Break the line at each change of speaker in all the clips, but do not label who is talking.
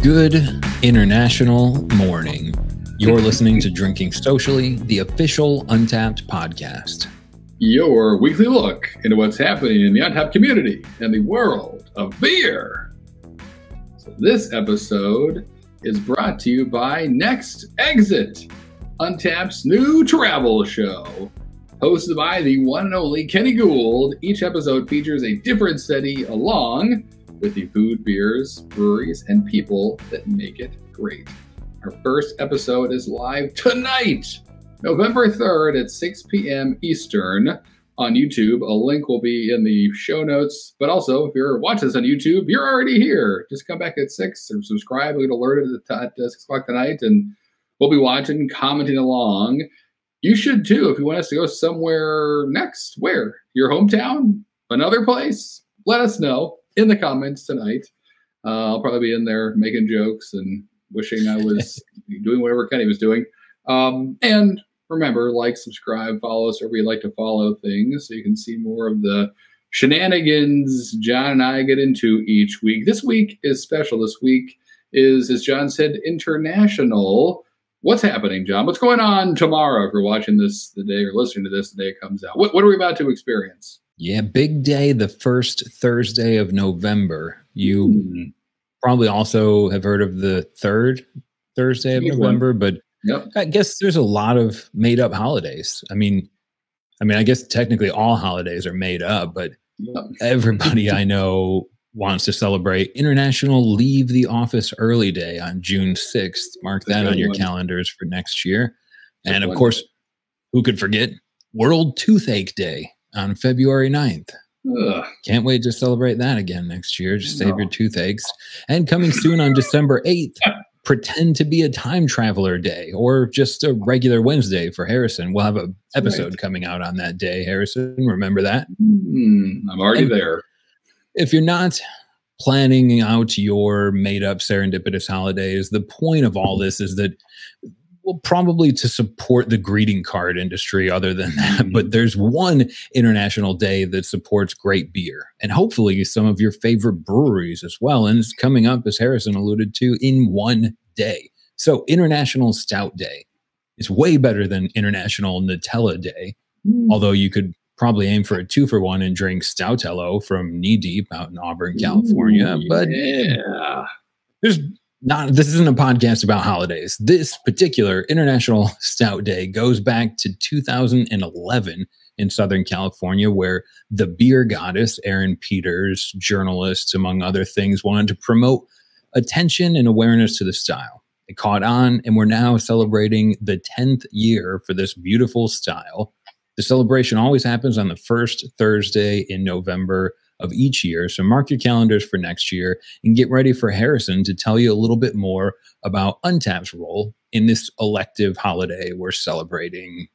Good international morning. You're listening to Drinking Socially, the official Untappd podcast.
Your weekly look into what's happening in the Untappd community and the world of beer. So this episode is brought to you by Next Exit, Untappd's new travel show. Hosted by the one and only Kenny Gould, each episode features a different city along with the food, beers, breweries, and people that make it great. Our first episode is live tonight, November 3rd at 6 p.m. Eastern on YouTube. A link will be in the show notes, but also if you're watching this on YouTube, you're already here. Just come back at 6 or subscribe. We'll get alerted at 6 o'clock tonight, and we'll be watching, commenting along. You should too if you want us to go somewhere next. Where? Your hometown? Another place? Let us know in the comments tonight. I'll probably be in there making jokes and wishing I was doing whatever Kenny was doing. And remember, like, subscribe, follow us wherever you like to follow things so you can see more of the shenanigans John and I get into each week. This week is special. This week is, as John said, international. What's happening, John? What's going on tomorrow if you're watching this the day or listening to this the day it comes out? What are we about to experience?
Yeah, big day, the first Thursday of November. You probably also have heard of the third Thursday of November, but I guess there's a lot of made-up holidays. I mean, I guess technically all holidays are made up, but everybody I know wants to celebrate International Leave the Office Early Day on June 6th. Mark that on your calendars for next year. And of course, who could forget World Toothache Day on February 9th. Can't wait to celebrate that again next year. Just save your toothaches. And coming soon on December 8th, Pretend to be a Time Traveler Day, or just a regular Wednesday for Harrison. We'll have an episode coming out on that day, Harrison. Remember that?
I'm already there.
If you're not planning out your made-up serendipitous holidays, the point of all this is that, well, probably to support the greeting card industry other than that, but there's one international day that supports great beer and hopefully some of your favorite breweries as well. And it's coming up, as Harrison alluded to, in one day. So International Stout Day is way better than International Nutella Day, although you could probably aim for a 2-for-1 and drink Stoutello from Knee Deep out in Auburn, California. But this isn't a podcast about holidays. This particular International Stout Day goes back to 2011 in Southern California, where TheBeerGoddess, Erin Peters, journalist, among other things, wanted to promote attention and awareness to the style. It caught on, and we're now celebrating the 10th year for this beautiful style. The celebration always happens on the first Thursday in November of each year. So mark your calendars for next year and get ready for Harrison to tell you a little bit more about Untappd's role in this elective holiday we're celebrating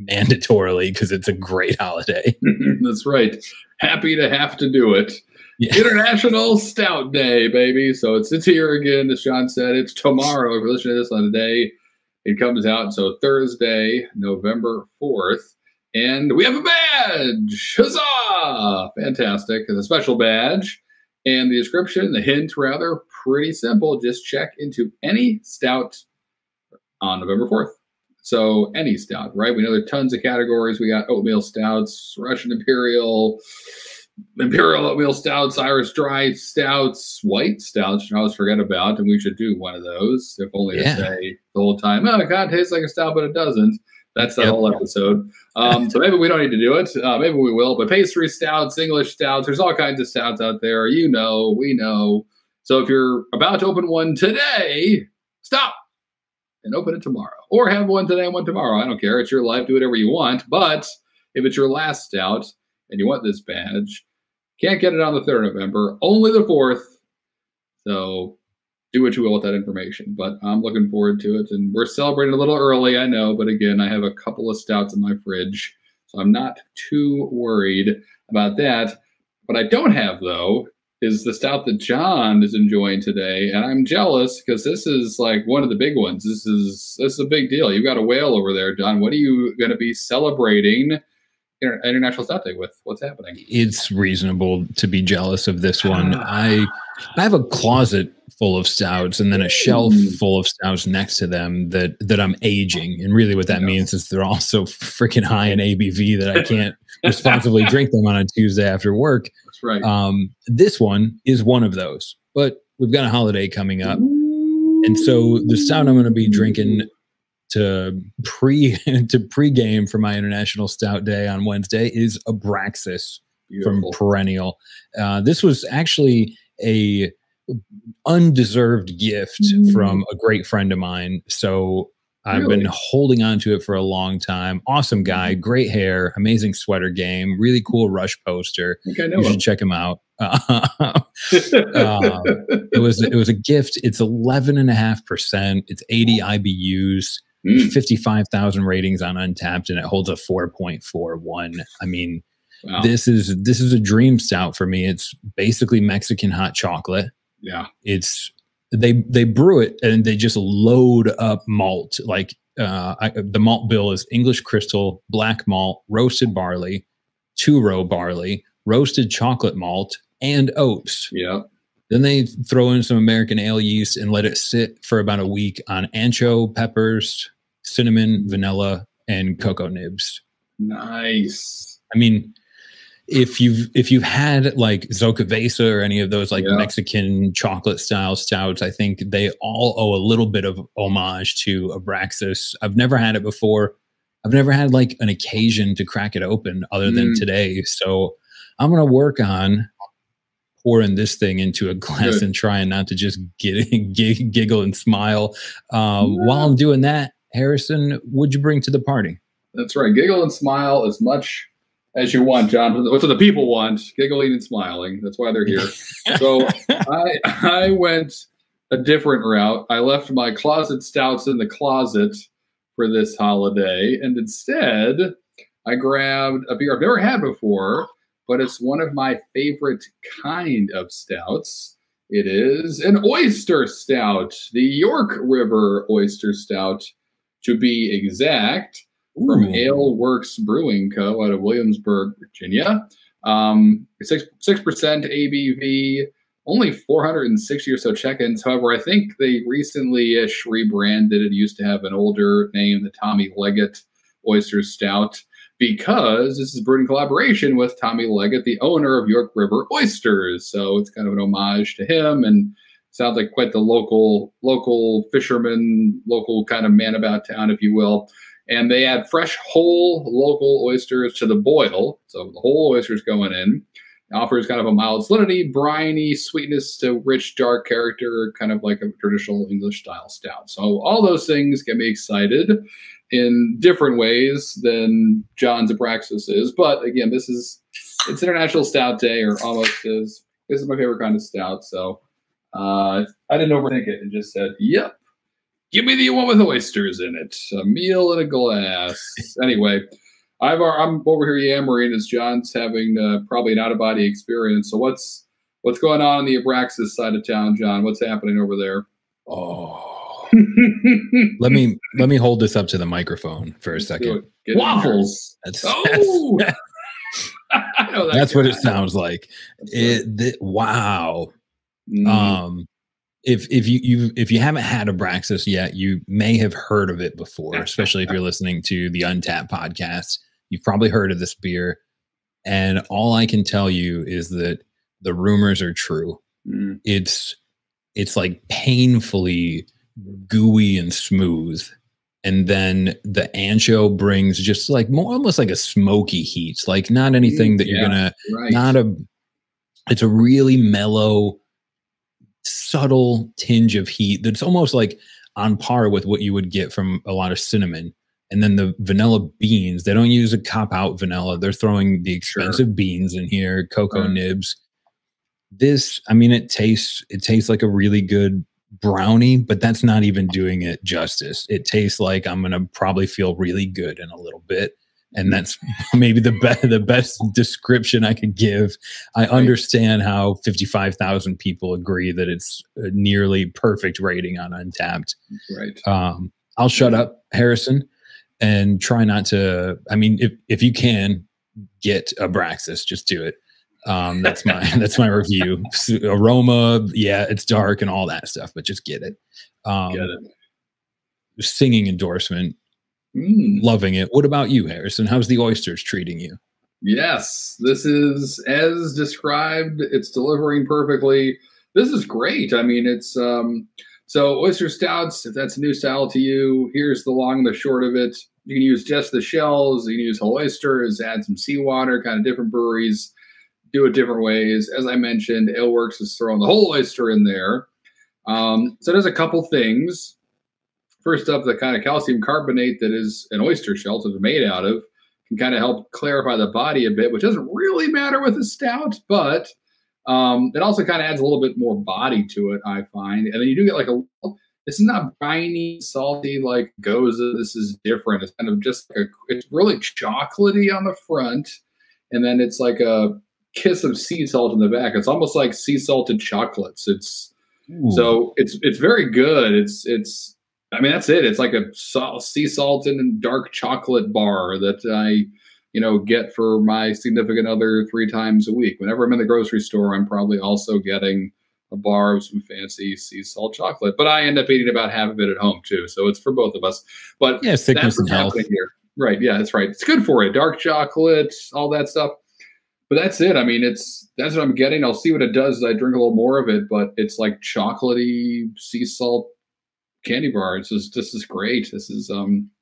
mandatorily because it's a great holiday.
That's right. Happy to have to do it. Yeah. International Stout Day, baby. So it's here again, as Sean said. It's tomorrow. If you're listening to this on the day it comes out. So Thursday, November 4th. And we have a badge! Huzzah! Fantastic. It's a special badge. And the description, the hint rather, pretty simple. Just check into any stout on November 4th. So any stout, right? We know there are tons of categories. We got oatmeal stouts, Russian Imperial oatmeal stouts, Irish dry stouts, white stouts, which I always forget about. And we should do one of those, if only to say the whole time, oh, it kind of tastes like a stout, but it doesn't. That's the whole episode. So maybe we don't need to do it. Maybe we will. But pastry stouts, English stouts, there's all kinds of stouts out there. You know, we know. So if you're about to open one today, stop and open it tomorrow. Or have one today and one tomorrow. I don't care. It's your life. Do whatever you want. But if it's your last stout and you want this badge, can't get it on the 3rd of November. Only the 4th. So do what you will with that information, but I'm looking forward to it. And we're celebrating a little early, I know, but again, I have a couple of stouts in my fridge, so I'm not too worried about that. What I don't have, though, is the stout that John is enjoying today, and I'm jealous because this is like one of the big ones. This is a big deal. You've got a whale over there, John. What are you going to be celebrating International Stout Day with? What's happening?
It's reasonable to be jealous of this one. I have a closet full of stouts and then a shelf full of stouts next to them that I'm aging. And really what that means is they're all so freaking high in ABV that I can't responsibly drink them on a Tuesday after work.
That's right.
This one is one of those, but we've got a holiday coming up. And so the stout I'm going to be drinking to pregame for my International Stout Day on Wednesday is Abraxas from Perennial. This was actually a undeserved gift from a great friend of mine. So I've been holding on to it for a long time. Awesome guy, great hair, amazing sweater game, really cool Rush poster.
I think I know
you should check him out. It was a gift. It's 11.5%. It's 80 IBUs, 55,000 ratings on Untappd, and it holds a 4.41. I mean, wow. This is a dream stout for me. It's basically Mexican hot chocolate.
Yeah.
It's they brew it and they just load up malt. Like the malt bill is English crystal, black malt, roasted barley, 2-row barley, roasted chocolate malt, and oats.
Yeah.
Then they throw in some American ale yeast and let it sit for about a week on ancho, peppers, cinnamon, vanilla, and cocoa nibs.
Nice.
I mean, if you've had like Zocavesa or any of those like Mexican chocolate style stouts, I think they all owe a little bit of homage to Abraxas. I've never had it before. I've never had like an occasion to crack it open other than today. So I'm going to work on pouring this thing into a glass and trying not to just giggle and smile. While I'm doing that, Harrison, what'd you bring to the party?
That's right. Giggle and smile as much as you want, John. What's what the people want, giggling and smiling. That's why they're here. So I went a different route. I left my closet stouts in the closet for this holiday, and instead I grabbed a beer I've never had before, but it's one of my favorite kind of stouts. It is an oyster stout, the York River Oyster Stout, to be exact, from Ale Works Brewing Co. out of Williamsburg, Virginia. 6% ABV, only 460 or so check-ins. However, I think they recently-ish rebranded. It used to have an older name, the Tommy Leggett Oyster Stout, because this is brewed in collaboration with Tommy Leggett, the owner of York River Oysters. So it's kind of an homage to him, and sounds like quite the local fisherman, local kind of man about town, if you will. And they add fresh, whole local oysters to the boil. So the whole oysters going in. It offers kind of a mild salinity, briny sweetness to rich, dark character, kind of like a traditional English style stout. So all those things get me excited in different ways than John's Abraxas is. But again, it's International Stout Day, or almost is. This is my favorite kind of stout. So I didn't overthink it and just said, yep. Give me the one with oysters in it. A meal in a glass. Anyway, I'm over here yammering as John's having probably an out-of-body experience. So what's going on the Abraxas side of town, John? What's happening over there?
Oh, let me hold this up to the microphone for a second.
Waffles.
That's
I know
that's what it sounds like. Wow. If you haven't had Abraxas yet, you may have heard of it before, especially if you're listening to the Untappd podcast. You've probably heard of this beer. And all I can tell you is that the rumors are true. It's like painfully gooey and smooth. And then the ancho brings just like almost like a smoky heat, like not anything that you're it's a really mellow, subtle tinge of heat that's almost like on par with what you would get from a lot of cinnamon. And then the vanilla beans, they don't use a cop-out vanilla. They're throwing the expensive beans in here, cocoa nibs. This, I mean, it tastes like a really good brownie, but that's not even doing it justice. It tastes like I'm going to probably feel really good in a little bit. And that's maybe the best description I could give. I understand how 55,000 people agree that it's a nearly perfect rating on Untappd.
Right.
I'll shut up, Harrison, and try not to. I mean, if you can get Abraxas, just do it. That's my review. Aroma, yeah, it's dark and all that stuff, but just get it.
Get it.
Singing endorsement. Loving it. What about you, Harrison? How's the oysters treating you?
Yes, this is as described. It's delivering perfectly. This is great. I mean, it's so oyster stouts, if that's a new style to you, here's the long and the short of it. You can use just the shells, you can use whole oysters, add some seawater, kind of different breweries do it different ways. As I mentioned, Aleworks is throwing the whole oyster in there. So there's a couple things. First up, the kind of calcium carbonate that is an oyster shell, so it's made out of, can kind of help clarify the body a bit, which doesn't really matter with a stout, but it also kind of adds a little bit more body to it, I find. And then you do get like this is not briny, salty like Goza. This is different. It's kind of just like it's really chocolatey on the front, and then it's like a kiss of sea salt in the back. It's almost like sea salted chocolates. So it's very good. It's I mean, that's it. It's like a sea salted and dark chocolate bar that I, get for my significant other 3 times a week. Whenever I'm in the grocery store, I'm probably also getting a bar of some fancy sea salt chocolate. But I end up eating about half of it at home too. So it's for both of us. But
yeah, thickness and health
here. Right. Yeah, that's right. It's good for it. Dark chocolate, all that stuff. But that's it. I mean, that's what I'm getting. I'll see what it does as I drink a little more of it. But it's like chocolatey sea salt candy bar. This is great. This is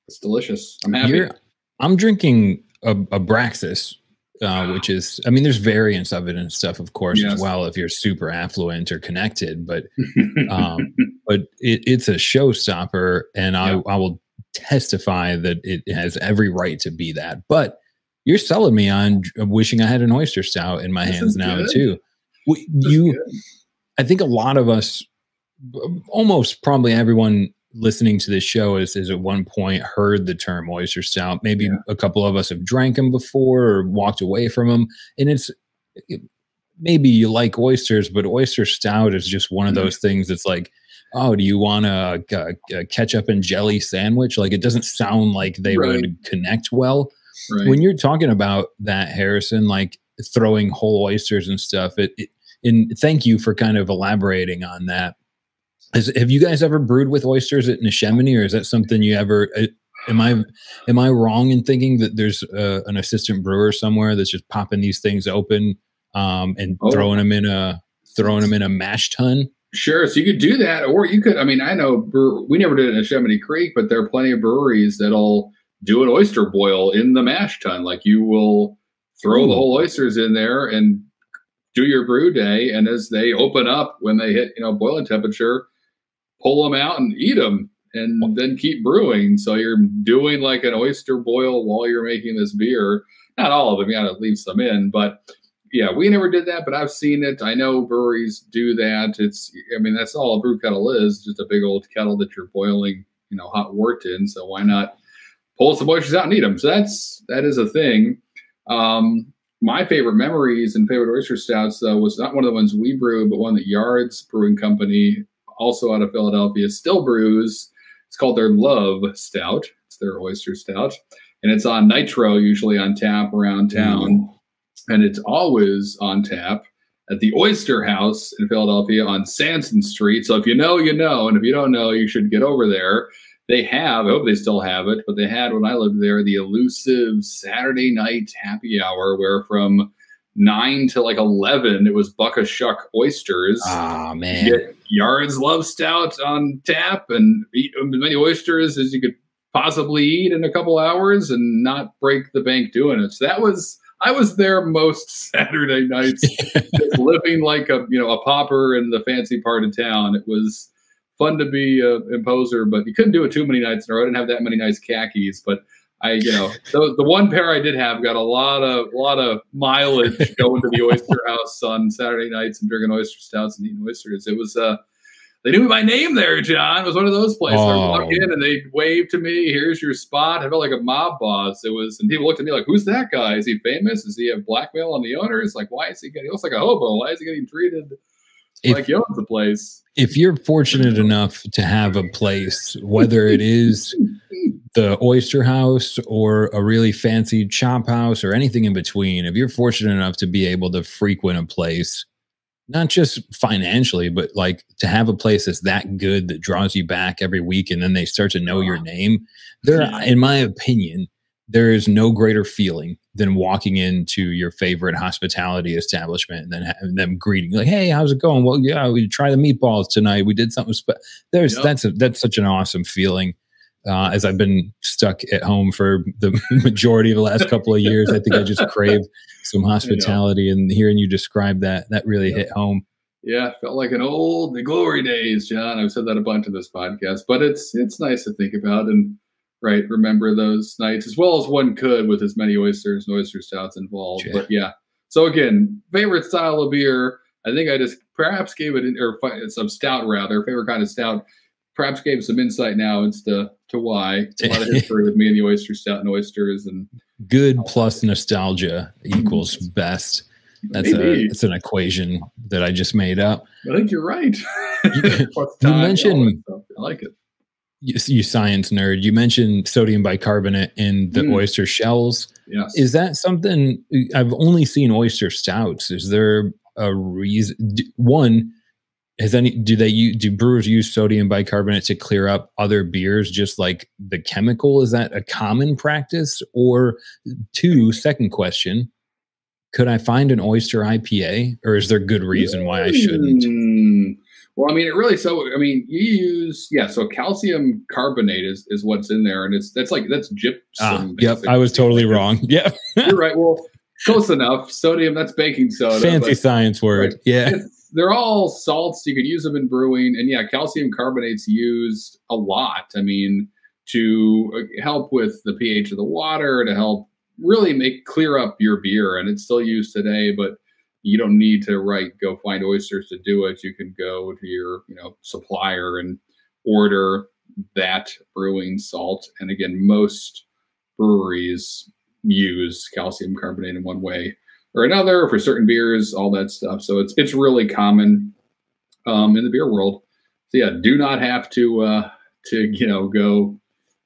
it's delicious. I'm happy.
I'm drinking a Braxis, which is, I mean, there's variants of it and stuff, of course, as well, if you're super affluent or connected. But it's a showstopper, and I will testify that it has every right to be that. But you're selling me on wishing I had an oyster stout in my hands now too. I think a lot of us, almost probably everyone listening to this show is at one point heard the term oyster stout. Maybe a couple of us have drank them before or walked away from them. And maybe you like oysters, but oyster stout is just one of those things that's like, oh, do you want a ketchup and jelly sandwich? Like, it doesn't sound like they would connect well. Right. When you're talking about that, Harrison, like throwing whole oysters and stuff, and thank you for kind of elaborating on that. Have you guys ever brewed with oysters at Neshaminy, or is that something you ever? Am I wrong in thinking that there's an assistant brewer somewhere that's just popping these things open and throwing them in a mash tun?
Sure. So you could do that, or you could. I mean, I know we never did it in Neshaminy Creek, but there are plenty of breweries that'll do an oyster boil in the mash tun. Like, you will throw the whole oysters in there and do your brew day, and as they open up, when they hit boiling temperature, pull them out and eat them, and then keep brewing. So you're doing like an oyster boil while you're making this beer. Not all of them, you got to leave some in, but yeah, we never did that, but I've seen it. I know breweries do that. That's all a brew kettle is, just a big old kettle that you're boiling hot wort in. So why not pull some oysters out and eat them? So that is a thing. My favorite memories and favorite oyster stouts, though, was not one of the ones we brewed, but one that Yards Brewing Company, also out of Philadelphia, still brews. It's called their Love Stout. It's their oyster stout. And it's on nitro, usually on tap around town. And it's always on tap at the Oyster House in Philadelphia on Sanson Street. So if you know, you know. And if you don't know, you should get over there. They have, I hope they still have it, but they had, when I lived there, the elusive Saturday night happy hour where from 9 to like 11, it was buck a shuck oysters.
Oh, man.
You get Yards Love Stout on tap and eat as many oysters as you could possibly eat in a couple hours and not break the bank doing it. So I was there most Saturday nights, just living like a pauper in the fancy part of town. It was fun to be an imposer, but you couldn't do it too many nights in a row. I didn't have that many nice khakis, but the one pair I did have got a lot of mileage going to the Oyster House on Saturday nights and drinking oyster stouts and eating oysters. It was they knew my name there, John. It was one of those places. I walked in and they waved to me, "Here's your spot." I felt like a mob boss. And people looked at me like, "Who's that guy? Is he famous? Does he have blackmail on the owners? Like, why is he looks like a hobo. Why is he getting treated like you own the place.
If you're fortunate enough to have a place, whether it is the oyster house or a really fancy chop house or anything in between, if you're fortunate enough to be able to frequent a place, not just financially, but like to have a place that's that good that draws you back every week and then they start to know your name, in my opinion, there is no greater feeling than walking into your favorite hospitality establishment and then having them greeting like, "Hey, how's it going? Well, yeah, we tried the meatballs tonight. We did something that's such an awesome feeling. As I've been stuck at home for the majority of the last couple of years, I think I just crave some hospitality, and hearing you describe that really hit home.
Yeah, felt like the glory days, John. I've said that a bunch in this podcast, but it's nice to think about and remember those nights as well as one could with as many oysters and oyster stouts involved. Yeah. But yeah, so again, favorite style of beer. I think I just perhaps gave it, or some stout rather, favorite kind of stout. Perhaps gave some insight now as to why. A lot of history with me and the oyster stout and oysters, and
good plus nostalgia equals best. That's an equation that I just made up.
I think you're right.
You mentioned,
I like it.
You science nerd. You mentioned sodium bicarbonate in the oyster shells.
Yes.
Is that something? I've only seen oyster stouts. Is there a reason? One, do brewers use sodium bicarbonate to clear up other beers, just like the chemical? Is that a common practice? Or two, second question, could I find an oyster IPA, or is there good reason why I shouldn't?
Well, I mean, you use, so calcium carbonate is what's in there. And that's gypsum.
Yep. I was totally wrong. Yeah.
You're right. Well, close enough. Sodium, that's baking soda.
Fancy science word. Right. Yeah.
They're all salts. You could use them in brewing. And calcium carbonate's used a lot. I mean, to help with the pH of the water, to help really clear up your beer. And it's still used today, but you don't need to go find oysters to do it. You can go to your supplier and order that brewing salt. And again, most breweries use calcium carbonate in one way or another for certain beers, all that stuff. So it's really common in the beer world. So yeah, do not have to go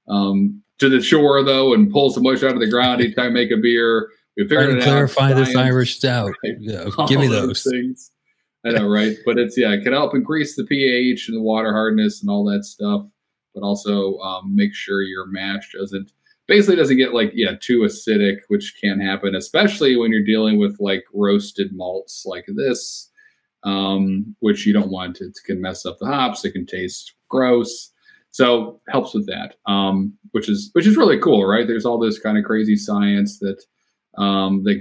to the shore though and pull some moisture out of the ground anytime you make a beer. We figured it out.
Clarify this Irish stout. Right? Yeah, give me those
things. I know, right? But it can help increase the pH and the water hardness and all that stuff, but also make sure your mash doesn't get too acidic, which can happen, especially when you're dealing with roasted malts like this, which you don't want. It can mess up the hops. It can taste gross. So helps with that, which is really cool, right? There's all this kind of crazy science that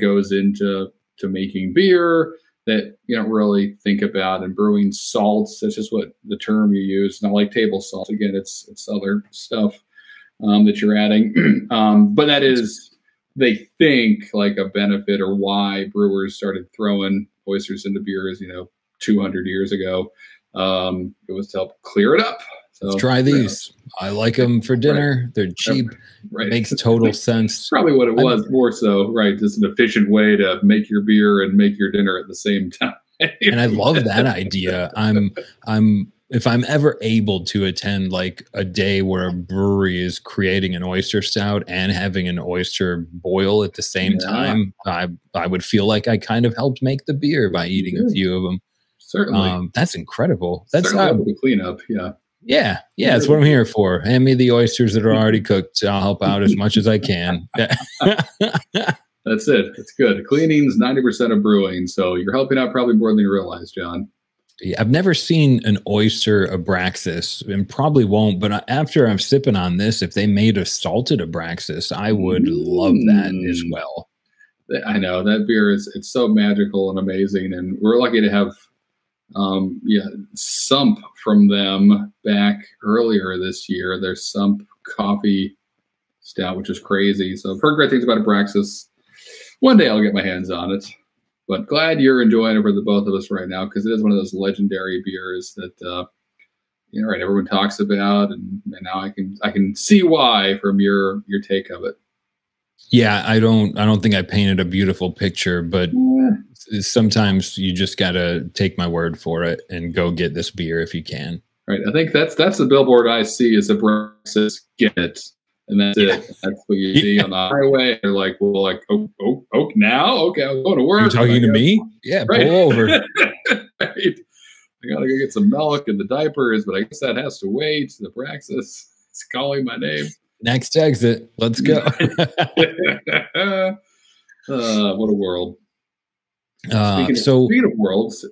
goes into making beer that you don't really think about, and brewing salts. That's just what the term you use, not like table salt. Again, it's other stuff that you're adding. But that is, they think, a benefit, or why brewers started throwing oysters into beers, 200 years ago. It was to help clear it up. So,
let's try these. I like them for dinner. Right. They're cheap. Right. Makes total sense.
Probably what it was, more so, right? Just an efficient way to make your beer and make your dinner at the same time.
And I love that idea. If I'm ever able to attend a day where a brewery is creating an oyster stout and having an oyster boil at the same time, I would feel like I kind of helped make the beer by eating a few of them.
Certainly.
That's incredible. That's
the cleanup. Yeah.
Yeah, that's what I'm here for. Hand me the oysters that are already cooked. I'll help out as much as I can.
That's it. It's good. Cleaning's 90% of brewing, so you're helping out probably more than you realize, John.
Yeah, I've never seen an oyster Abraxas, and probably won't. But after I'm sipping on this, if they made a salted Abraxas, I would love that as well.
I know that beer it's so magical and amazing, and we're lucky to have Sump from them back earlier this year. Their Sump coffee stout, which is crazy. So I've heard great things about Abraxas. One day I'll get my hands on it. But glad you're enjoying it for the both of us right now, because it is one of those legendary beers that everyone talks about, and now I can see why from your take of it.
Yeah, I don't think I painted a beautiful picture, but sometimes you just got to take my word for it and go get this beer if you can.
Right. I think that's the billboard I see is the Brexit get it. And that's it. That's what you see on the highway. They're like, well, like, oh, now? Okay, I'm going to work.
You're talking to me? Yeah, right. Pull over.
Right. I got to go get some milk and the diapers, but I guess that has to wait. The Praxis is calling my name.
Next exit. Let's go.
What a world.
Speaking
of worlds,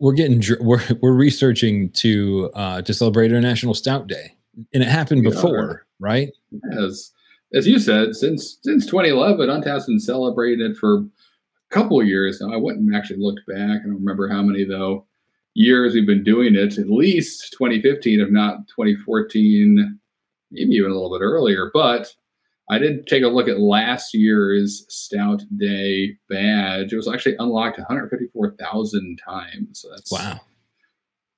we're researching to celebrate International Stout Day, and it happened before, right?
As you said, since 2011, Untappd has been celebrating it for a couple of years now. I went and actually looked back. I don't remember how many though years we've been doing it. At least 2015, if not 2014, maybe even a little bit earlier. But I did take a look at last year's Stout Day badge. It was actually unlocked 154,000 times. So that's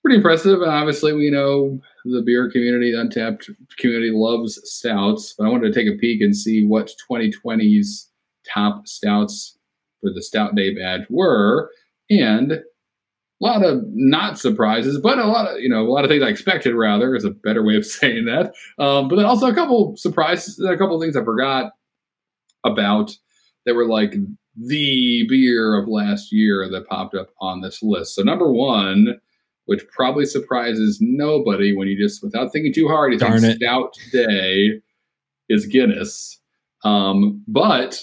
pretty impressive. And obviously, we know the beer community, the Untappd community loves stouts. But I wanted to take a peek and see what 2020's top stouts for the Stout Day badge were. And a lot of not surprises, but a lot of things I expected, rather, is a better way of saying that. But then also a couple surprises, a couple of things I forgot about that were like the beer of last year that popped up on this list. So number one, which probably surprises nobody when you just, without thinking too hard, you think Stout Day, is Guinness. But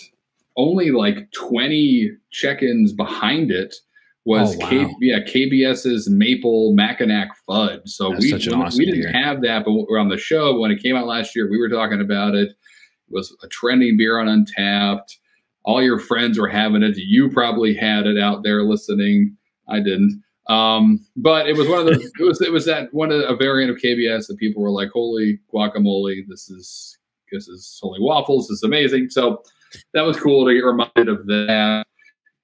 only like 20 check-ins behind it was KBS's Maple Mackinac Fudge. So we didn't have that, but we're on the show. When it came out last year, we were talking about it. It was a trending beer on Untappd. All your friends were having it. You probably had it out there listening. I didn't. But it was one of those, it was that one of a variant of KBS that people were like, holy guacamole, this is holy waffles, this is amazing. So that was cool to get reminded of that.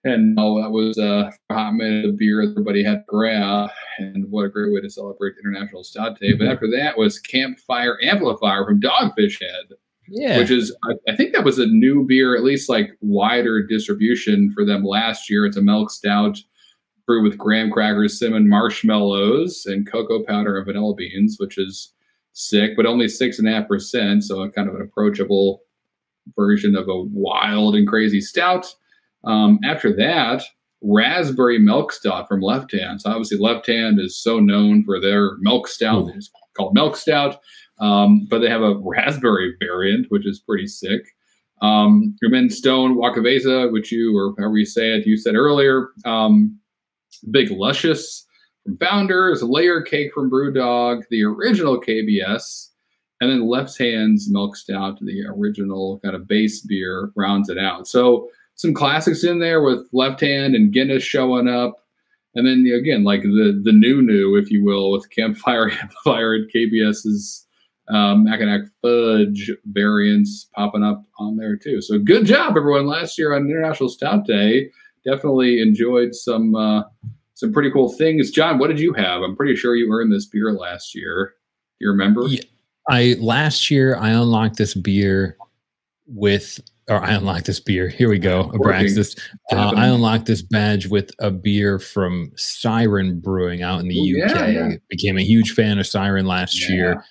And that was a hot minute of beer everybody had to grab. And what a great way to celebrate International Stout Day. But after that was Campfire Amplifier from Dogfish Head. Yeah. Which is, I think that was a new beer, at least like wider distribution for them last year. It's a milk stout brewed with graham crackers, cinnamon, marshmallows, and cocoa powder and vanilla beans, which is sick, but only 6.5%. So a kind of an approachable version of a wild and crazy stout. After that, raspberry milk stout from Left Hand. So obviously Left Hand is so known for their milk stout. It's called milk stout. But they have a raspberry variant, which is pretty sick. And then Stone Wakaveza, which or however you say it, you said earlier. Big Luscious from Founders, Layer Cake from Brewdog, the original KBS, and then Left Hand's milk stout, the original kind of base beer, rounds it out. So some classics in there with Left Hand and Guinness showing up. And then again, like the new, if you will, with Campfire Amplifier and KBS's Mackinac Fudge variants popping up on there too. So good job, everyone, last year on International Stout Day. Definitely enjoyed some pretty cool things. John, what did you have? I'm pretty sure you earned this beer last year. Do you remember?
Yeah, last year I unlocked this beer Here we go. Abraxas. I unlocked this badge with a beer from Siren Brewing out in the UK. Yeah. Became a huge fan of Siren last year.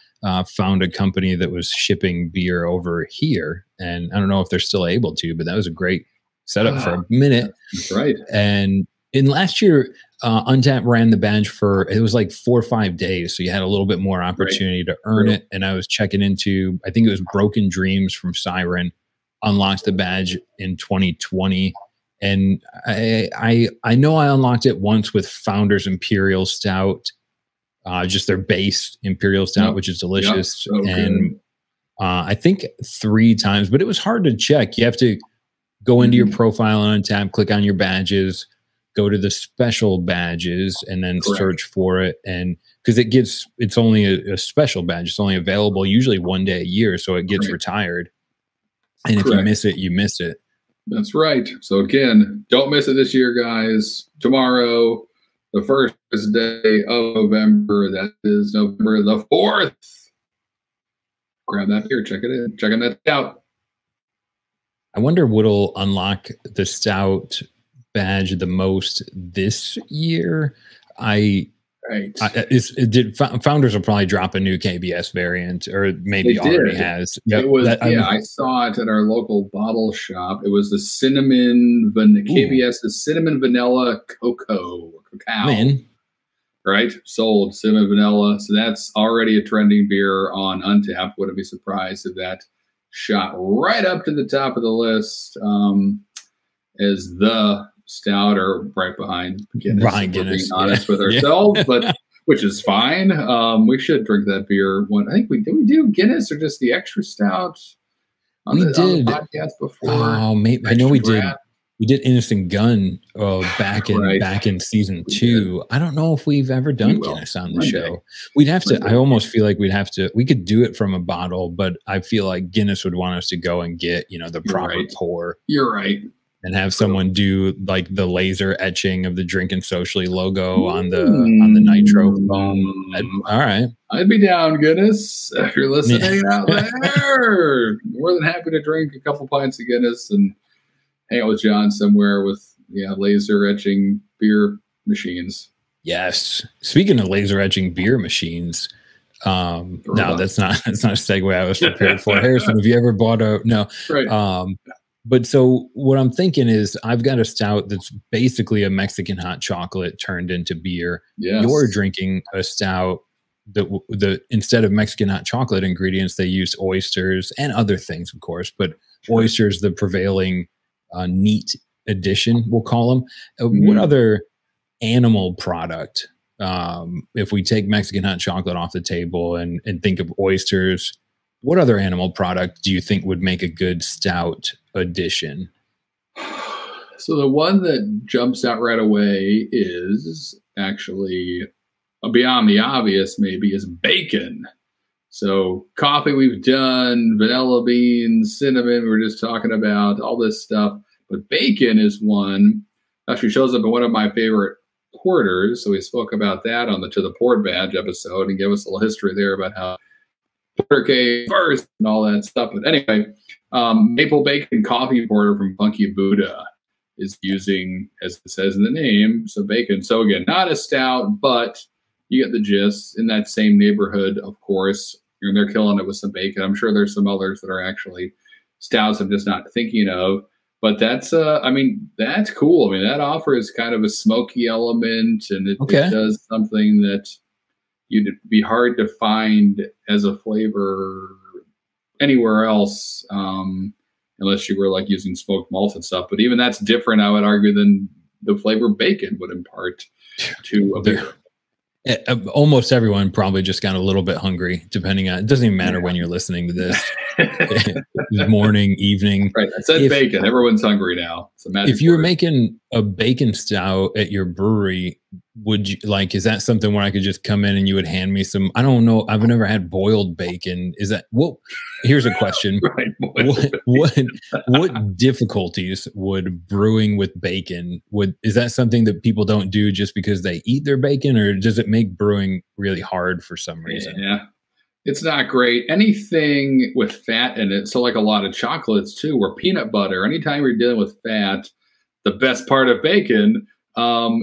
Found a company that was shipping beer over here. And I don't know if they're still able to, but that was a great setup for a minute.
That's right.
And in last year, Untappd ran the badge it was like 4 or 5 days. So you had a little bit more opportunity to earn it. And I was checking into, I think it was Broken Dreams from Siren. Unlocked the badge in 2020, and I know I unlocked it once with Founders Imperial Stout, just their base Imperial Stout, which is delicious, and I think 3 times, but it was hard to check. You have to go into your profile on Untappd, click on your badges, go to the special badges, and then search for it, and because it's only a special badge, it's only available usually 1 day a year, so it gets retired. And if you miss it, you miss it.
That's right. So again, don't miss it this year, guys. Tomorrow, the first day of November, that is November the 4th. Grab that beer, check that out.
I wonder what'll unlock the stout badge the most this year. Founders will probably drop a new KBS variant, or maybe already has.
Yep, it was. I saw it at our local bottle shop. It was the cinnamon KBS, the cinnamon vanilla cacao.
Man.
Right, sold cinnamon vanilla. So that's already a trending beer on Untappd. Wouldn't be surprised if that shot right up to the top of the list as the stout, or right behind Guinness.
Ryan Guinness,
being honest with ourselves, but which is fine. We should drink that beer. I think we do Guinness, or just the extra stout on the podcast before.
Oh, maybe I know we did. We did Innocent Gun back in season 2. I don't know if we've ever done Guinness on the show. We'd have to. I almost feel like we'd have to. We could do it from a bottle, but I feel like Guinness would want us to go and get the proper pour.
You're right.
And have someone do like the laser etching of the Drinking Socially logo on the nitro foam. All right,
I'd be down, Guinness, if you're listening out there. More than happy to drink a couple pints of Guinness and hang out with John somewhere with laser etching beer machines.
Yes. Speaking of laser etching beer machines, no, that's not a segue I was prepared for. Harrison, have you ever bought a
Right.
But so what I'm thinking is I've got a stout that's basically a Mexican hot chocolate turned into beer.
Yes.
You're drinking a stout that instead of Mexican hot chocolate ingredients, they use oysters and other things, of course, but oysters, the prevailing neat addition, we'll call them. What other animal product, if we take Mexican hot chocolate off the table and think of oysters, what other animal product do you think would make a good stout addition?
So the one that jumps out right away is actually beyond the obvious, maybe, is bacon. So coffee we've done, vanilla beans, cinnamon, we were just talking about all this stuff. But bacon is one, actually shows up in one of my favorite porters. So we spoke about that on the To the Port Badge episode and gave us a little history there about how porter came first and all that stuff. But anyway, maple bacon coffee porter from Funky Buddha is using, as it says in the name, some bacon. So again, not a stout, but you get the gist. In that same neighborhood, of course, and they're killing it with some bacon. I'm sure there's some others that are actually stouts I'm just not thinking of. But that's, that's cool. I mean, that offers kind of a smoky element, and it does something that you'd be hard to find as a flavor anywhere else, unless you were like using smoked malt and stuff. But even that's different, I would argue, than the flavor bacon would impart to a beer.
Almost everyone probably just got a little bit hungry, depending on, it doesn't even matter when you're listening to this. Morning, evening.
Right. I said bacon. Everyone's hungry now.
If you were making a bacon stout at your brewery, would you is that something where I could just come in and you would hand me some? I don't know. I've never had boiled bacon. Is that, well, here's a question.
Right,
what difficulties would brewing with bacon, is that something that people don't do just because they eat their bacon, or does it make brewing really hard for some reason?
Yeah. It's not great. Anything with fat in it, so like a lot of chocolates too, or peanut butter, anytime you're dealing with fat, the best part of bacon,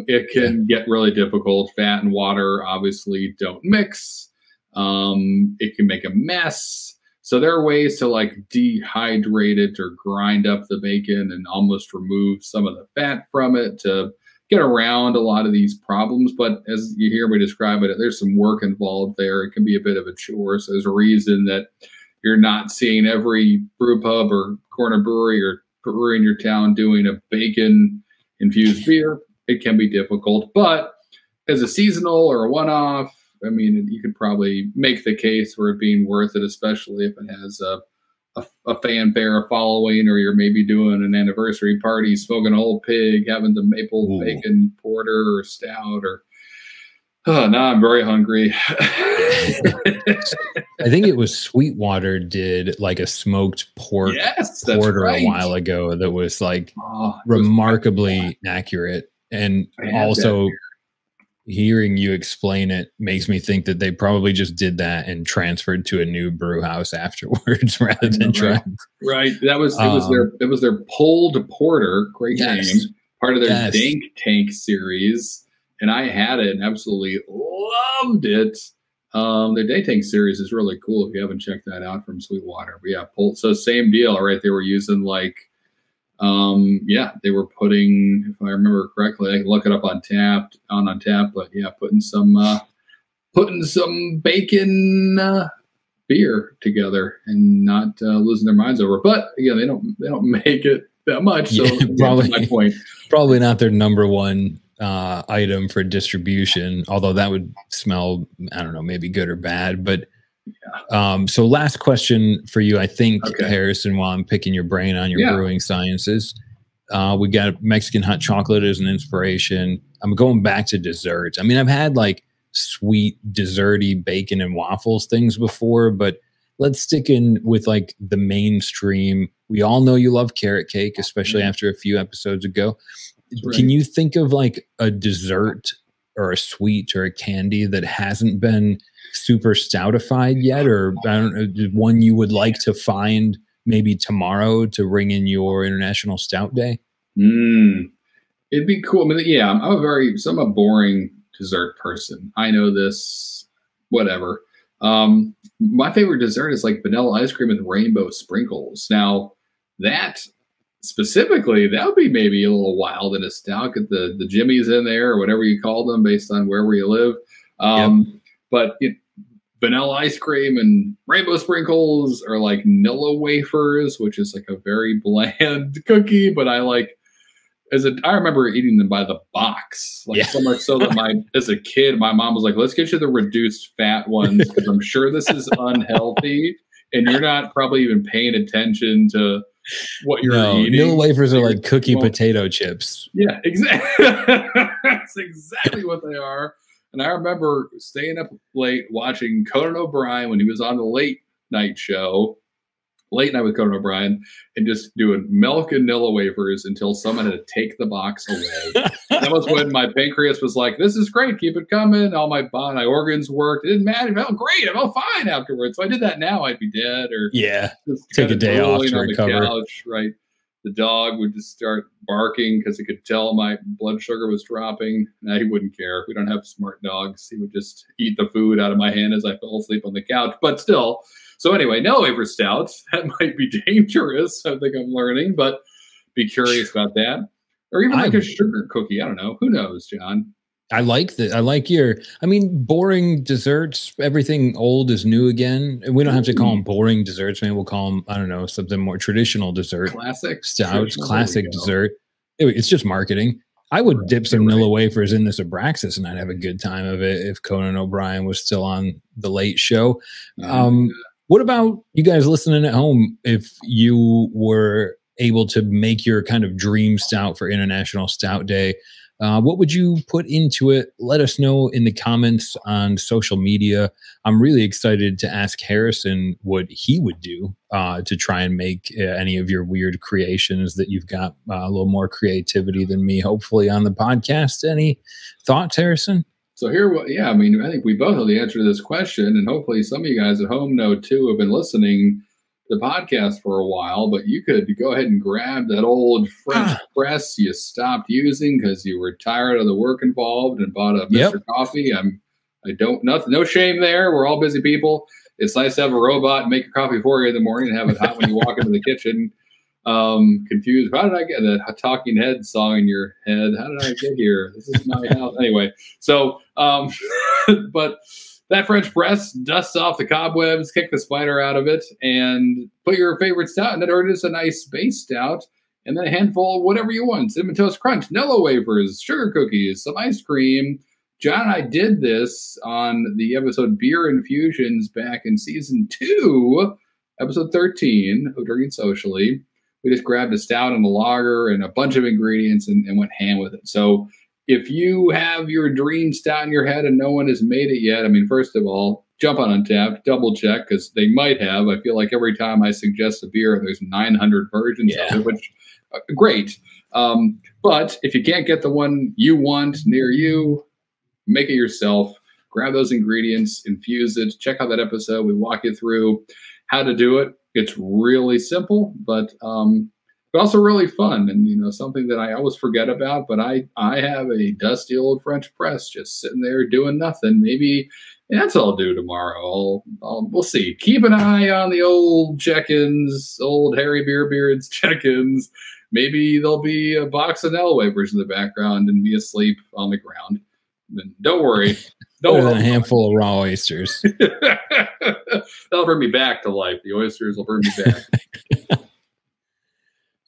it can get really difficult. Fat and water obviously don't mix. It can make a mess. So there are ways to dehydrate it or grind up the bacon and almost remove some of the fat from it to get around a lot of these problems. But as you hear me describe it, there's some work involved there. It can be a bit of a chore. So there's a reason that you're not seeing every brew pub or corner brewery or brewery in your town doing a bacon infused beer. It can be difficult, but as a seasonal or a one-off, I mean, you could probably make the case for it being worth it, especially if it has a fanfare following, or you're maybe doing an anniversary party, smoking a whole pig, having the maple bacon porter or stout, or now I'm very hungry.
I think it was Sweetwater did a smoked pork porter a while ago that was remarkably accurate. And also hearing you explain it makes me think that they probably just did that and transferred to a new brew house afterwards rather than trying.
Right. It was their pulled porter. Great name. part of their Dank Tank series, and I had it and absolutely loved it. Their Dank Tank series is really cool if you haven't checked that out from Sweetwater. But yeah, so same deal, right? They were using like, they were putting, if I remember correctly, I can look it up on Untappd, but yeah, putting some bacon beer together and not losing their minds over. But again, they don't make it that much. So
probably
my point.
Probably not their number one item for distribution, although that would smell, I don't know, maybe good or bad. But so last question for you, I think, Harrison, while I'm picking your brain on your brewing sciences, we got Mexican hot chocolate as an inspiration. I'm going back to desserts. I mean, I've had like sweet desserty bacon and waffles things before, but let's stick in with like the mainstream. We all know you love carrot cake, especially after a few episodes ago. Right. Can you think of like a dessert or a sweet or a candy that hasn't been super stoutified yet, or I don't know, one you would like to find maybe tomorrow to ring in your International Stout Day?
It'd be cool. I mean, I'm a boring dessert person. I know this, whatever. My favorite dessert is like vanilla ice cream with rainbow sprinkles. Now that specifically, that would be maybe a little wild in a stout. Get the jimmies in there or whatever you call them based on wherever you live. But vanilla ice cream and rainbow sprinkles are like Nilla wafers, which is like a very bland cookie, but I like. I remember eating them by the box, so much so that as a kid, my mom was like, "Let's get you the reduced fat ones because I'm sure this is unhealthy, and you're not probably even paying attention to what you're eating."
Nilla wafers are like cookie potato chips.
Yeah, exactly. That's exactly what they are. And I remember staying up late watching Conan O'Brien when he was on the late night with Conan O'Brien, and just doing milk and Nilla wafers until someone had to take the box away. That was when my pancreas was like, "This is great, keep it coming." All my organs worked. It didn't matter. It felt great. I felt fine afterwards. So I did that now, I'd be dead, or
just take a day off to recover.
The couch, right? The dog would just start barking because he could tell my blood sugar was dropping. He wouldn't care. We don't have smart dogs. He would just eat the food out of my hand as I fell asleep on the couch. But still. So anyway, no wafer stouts. That might be dangerous. I think I'm learning, but be curious about that. Or even like a sugar cookie. I don't know. Who knows, John?
I like that. I like boring desserts. Everything old is new again. We don't have to call them boring desserts. Maybe we'll call them, I don't know, something more traditional dessert.
Classic.
Stouts, classic dessert. It's just marketing. I would dip some Nilla wafers in this Abraxas and I'd have a good time of it if Conan O'Brien was still on the late show. What about you guys listening at home? If you were able to make your kind of dream stout for International Stout Day, what would you put into it? Let us know in the comments on social media. I'm really excited to ask Harrison what he would do to try and make any of your weird creations that you've got a little more creativity than me, hopefully, on the podcast. Any thoughts, Harrison?
So I think we both know the answer to this question, and hopefully some of you guys at home know too, have been listening to the podcast for a while, but you could go ahead and grab that old French press you stopped using because you were tired of the work involved and bought a Mr. Coffee. No shame there. We're all busy people. It's nice to have a robot make your coffee for you in the morning and have it hot when you walk into the kitchen. Confused. How did I get a Talking Head song in your head? How did I get here? This is my house. Anyway, so, but that French press dusts off the cobwebs, kick the spider out of it, and put your favorite stout in it, or just a nice base stout, and then a handful of whatever you want. Cinnamon Toast Crunch, Nilla wafers, sugar cookies, some ice cream. John and I did this on the episode Beer Infusions back in season 2, episode 13 of Drinking Socially. We just grabbed a stout and a lager and a bunch of ingredients and went ham with it. So if you have your dream stout in your head and no one has made it yet, first of all, jump on Untappd, double check, because they might have. I feel like every time I suggest a beer, there's 900 versions of it, which great. But if you can't get the one you want near you, make it yourself. Grab those ingredients, infuse it. Check out that episode. We walk you through how to do it. It's really simple, but but also really fun. And, something that I always forget about, but I have a dusty old French press just sitting there doing nothing. Maybe that's all I'll do tomorrow. We'll see. Keep an eye on the old check-ins, old Harry Beard's check-ins. Maybe there'll be a box of nail wipers in the background and be asleep on the ground. Don't worry.
Better than a handful of raw oysters.
That'll bring me back to life. The oysters will bring me back.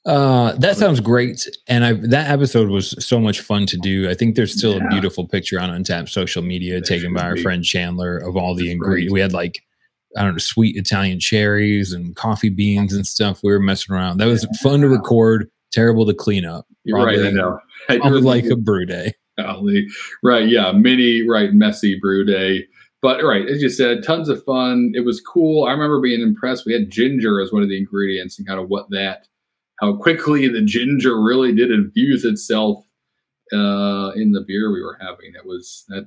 That sounds great. And that episode was so much fun to do. I think there's still a beautiful picture on Untappd social media taken by our friend Chandler of all the ingredients. We had sweet Italian cherries and coffee beans and stuff. We were messing around. That was fun to record, terrible to clean up.
You're right, I know.
Probably like a brew day.
Right, yeah, messy brew day. But as you said, tons of fun. It was cool. I remember being impressed. We had ginger as one of the ingredients, and kind of how quickly the ginger really did infuse itself in the beer we were having.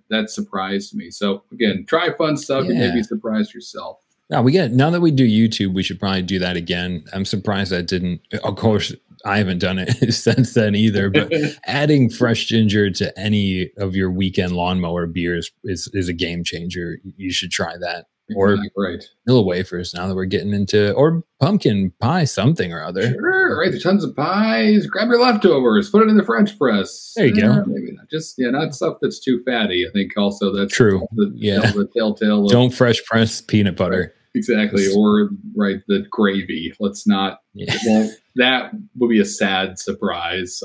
That surprised me. So again, try fun stuff and maybe surprise yourself.
Now that we do YouTube, we should probably do that again. I'm surprised that didn't. Of course, I haven't done it since then either. But adding fresh ginger to any of your weekend lawnmower beers is a game changer. You should try that. Or vanilla wafers now that we're getting into, or pumpkin pie, something or other.
Sure, right. There's tons of pies. Grab your leftovers, put it in the French press.
There you go.
Maybe not. Just not stuff that's too fatty. I think also that's
true.
The telltale.
Don't fresh press peanut butter.
Exactly. Or the gravy. Let's not. Well, that would be a sad surprise.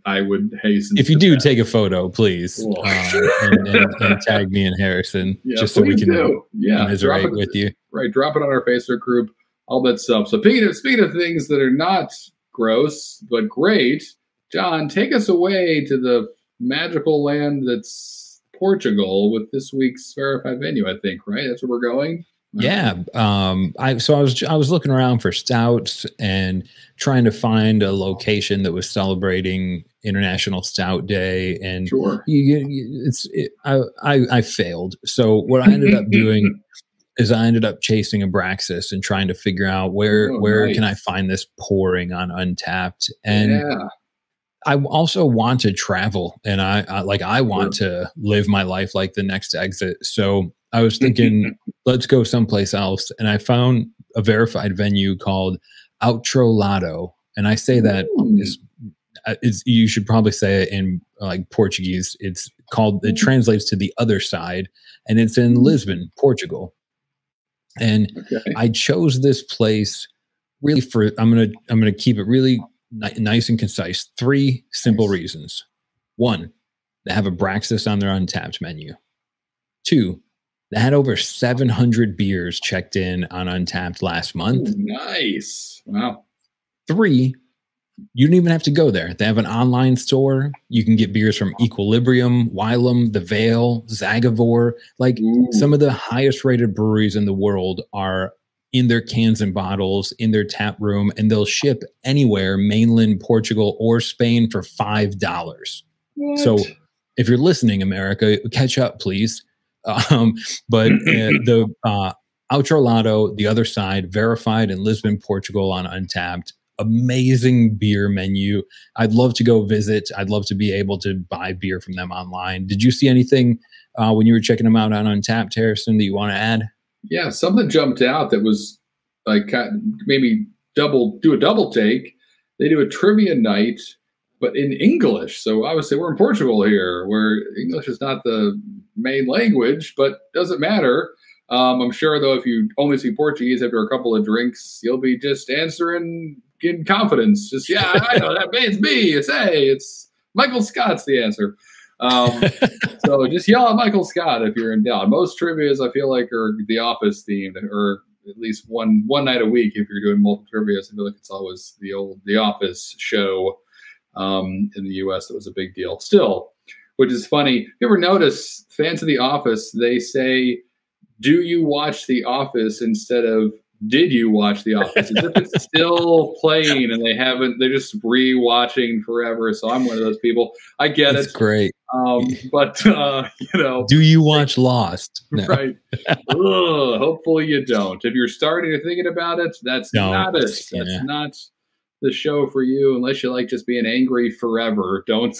I would hasten.
If you do, take a photo, please, and tag me and Harrison, just so we can commiserate with you.
Right, drop it on our Facebook group, all that stuff. So speaking of things that are not gross but great, John, take us away to the magical land that's Portugal with this week's verified venue. I think that's where we're going.
Yeah. I was looking around for stouts and trying to find a location that was celebrating International Stout Day, and I failed. So what I ended up doing is I ended up chasing Abraxas and trying to figure out where can I find this pouring on Untappd. And I also want to travel, and I want to live my life like the next exit. So I was thinking, let's go someplace else. And I found a verified venue called Outrolado. And I say that you should probably say it in Portuguese. It translates to the other side, and it's in Lisbon, Portugal. And I chose this place really I'm going to keep it really nice and concise. 3 simple reasons. 1, they have Abraxas on their Untappd menu. 2, they had over 700 beers checked in on Untappd last month.
Ooh, nice. Wow. 3,
you don't even have to go there. They have an online store. You can get beers from Equilibrium, Wylam, The Vale, Zagavor. Some of the highest rated breweries in the world are in their cans and bottles, in their tap room, and they'll ship anywhere, mainland Portugal or Spain, for $5. So if you're listening, America, catch up, please. But the Outrolado, the other side, verified in Lisbon, Portugal on Untappd. Amazing beer menu. I'd love to go visit. I'd love to be able to buy beer from them online. Did you see anything when you were checking them out on Untappd, Harrison, that you want to add?
Yeah, something jumped out that was maybe do a double take. They do a trivia night, but in English. So obviously we're in Portugal here, where English is not the main language, but doesn't matter. I'm sure, though, if you only speak Portuguese after a couple of drinks, you'll be just answering in confidence. Just, I know, it's me. It's Michael Scott's the answer. So just yell at Michael Scott if you're in doubt. Most trivias, I feel like, are The Office themed, or at least one night a week. If you're doing multiple trivias, I feel like it's always the old The Office show in the U.S. That was a big deal. Still, which is funny. You ever notice fans of The Office, they say, do you watch The Office instead of did you watch The Office? As if it's still playing and they're just re-watching forever. So I'm one of those people. I get
That's great.
But
do you watch Lost? No.
Right. Hopefully you don't. If you're starting to thinking about it, that's not it. That's not the show for you unless you like just being angry forever. Don't.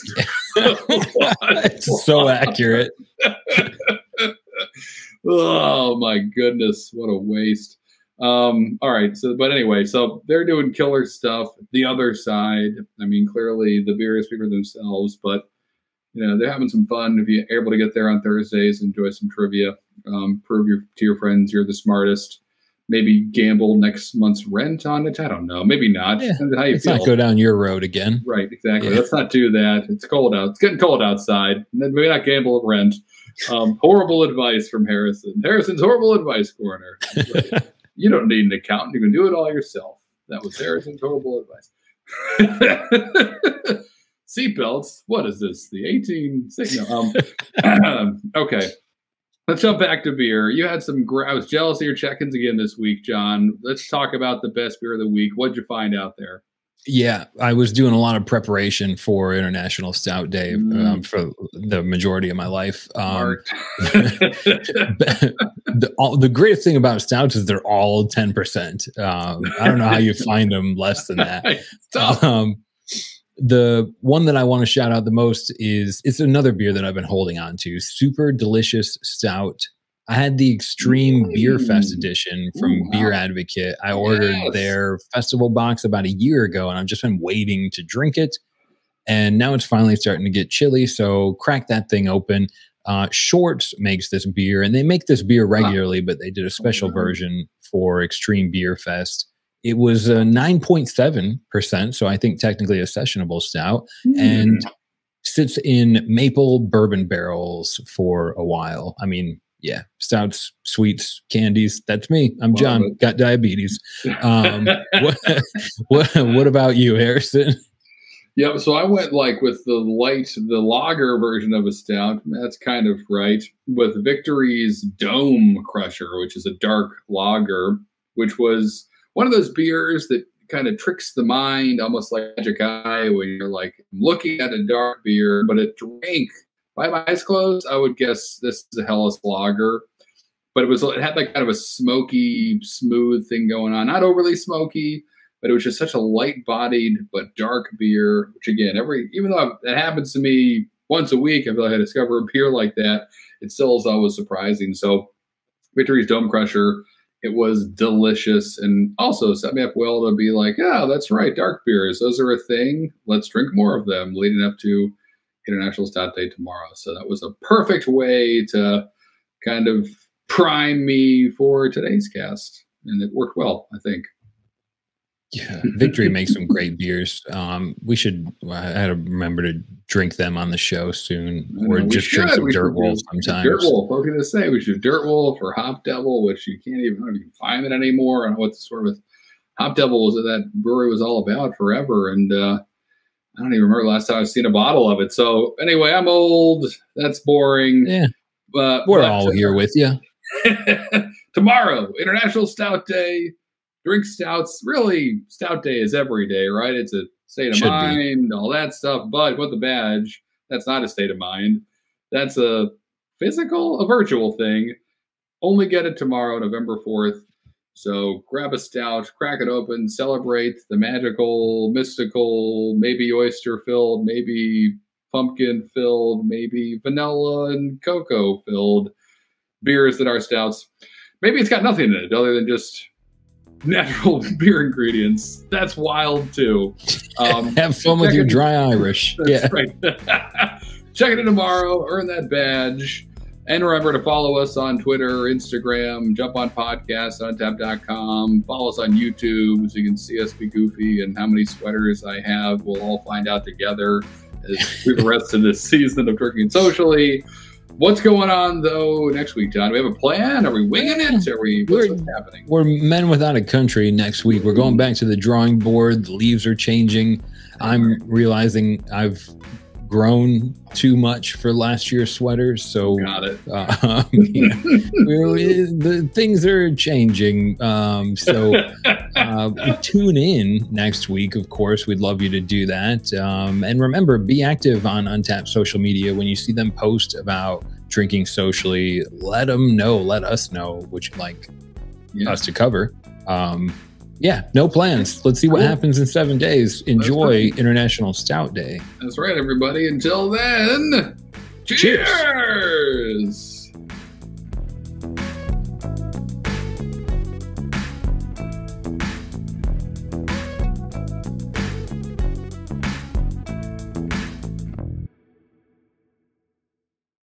It's so accurate.
Oh my goodness, what a waste. All right, but anyway, so they're doing killer stuff. The other side, I mean, clearly the beer is speak for themselves, but they're having some fun. If you're able to get there on Thursdays, enjoy some trivia, prove to your friends you're the smartest. Maybe gamble next month's rent on it. I don't know. Maybe not.
Yeah,
how you feel.
Not go down your road again.
Right, exactly. Yeah. Let's not do that. It's cold out. It's getting cold outside. Maybe not gamble at rent. Horrible advice from Harrison. Harrison's horrible advice corner. You don't need an accountant. You can do it all yourself. That was Harrison's horrible advice. Seatbelts. What is this? The 18? Okay. Let's jump back to beer. You had some. I was jealous of your check-ins again this week, John. Let's talk about the best beer of the week. What'd you find out there?
Yeah, I was doing a lot of preparation for International Stout Day for the majority of my life. The greatest thing about stouts is they're all 10%. I don't know how you find them less than that. The one that I want to shout out the most it's another beer that I've been holding on to. Super delicious stout. I had the Extreme Beer Fest edition from Beer Advocate. I ordered their festival box about a year ago, and I've just been waiting to drink it. And now it's finally starting to get chilly, so crack that thing open. Shorts makes this beer, and they make this beer regularly, but they did a special version for Extreme Beer Fest. It was 9.7%, so I think technically a sessionable stout, and sits in maple bourbon barrels for a while. I mean, yeah, stouts, sweets, candies. That's me. I'm John. Got diabetes. What about you, Harrison?
Yeah, so I went with the lager version of a stout. That's kind of right. With Victory's Dome Crusher, which is a dark lager, which was one of those beers that kind of tricks the mind, almost like Magic Eye, when you're like looking at a dark beer, but it drank. By my eyes closed, I would guess this is a Helles lager, but it had like kind of a smoky, smooth thing going on. Not overly smoky, but it was just such a light-bodied but dark beer. Which again, even though that happens to me once a week, I feel like I discover a beer like that. It still is always surprising. So, Victory's Dome Crusher, it was delicious, and also set me up well to be like, oh, that's right, dark beers, those are a thing. Let's drink more of them, leading up to International Stout Day tomorrow. So that was a perfect way to kind of prime me for today's cast, and it worked well, I think.
Yeah, Victory makes some great beers. I had to remember to drink them on the show soon, or just drink some Dirt Wolf sometimes.
Dirt Wolf. I was going to say we should Dirt Wolf or Hop Devil, which you can't even find it anymore. I don't know what the sort of Hop Devil was that brewery was all about forever, and I don't even remember the last time I've seen a bottle of it. So anyway, I'm old. That's boring.
Yeah, but we're all here with you.
Tomorrow, International Stout Day. Drink stouts. Really, Stout Day is every day, right? It's a state of mind, all that stuff. But with the badge, that's not a state of mind. That's a virtual thing. Only get it tomorrow, November 4th. So grab a stout, crack it open, celebrate the magical, mystical, maybe oyster-filled, maybe pumpkin-filled, maybe vanilla and cocoa-filled beers that are stouts. Maybe it's got nothing in it other than just natural beer ingredients. That's wild too.
Have fun with your dry Irish.
That's right. Check it in tomorrow. Earn that badge. And remember to follow us on Twitter, Instagram, jump on podcasts, Untappd.com. Follow us on YouTube so you can see us be goofy, and how many sweaters I have. We'll all find out together through the rest of this season of Drinking Socially. What's going on, though, next week, John? Do we have a plan? Are we winging it? What's happening?
We're men without a country next week. We're going back to the drawing board. The leaves are changing. I'm realizing I've grown too much for last year's sweaters. So
got it.
The things are changing. Tune in next week. Of course, we'd love you to do that. And remember, be active on Untappd social media. When you see them post about drinking socially, let us know what you'd like us to cover. Yeah, no plans. Let's see what happens in 7 days. Enjoy International Stout Day.
That's right, everybody. Until then, cheers!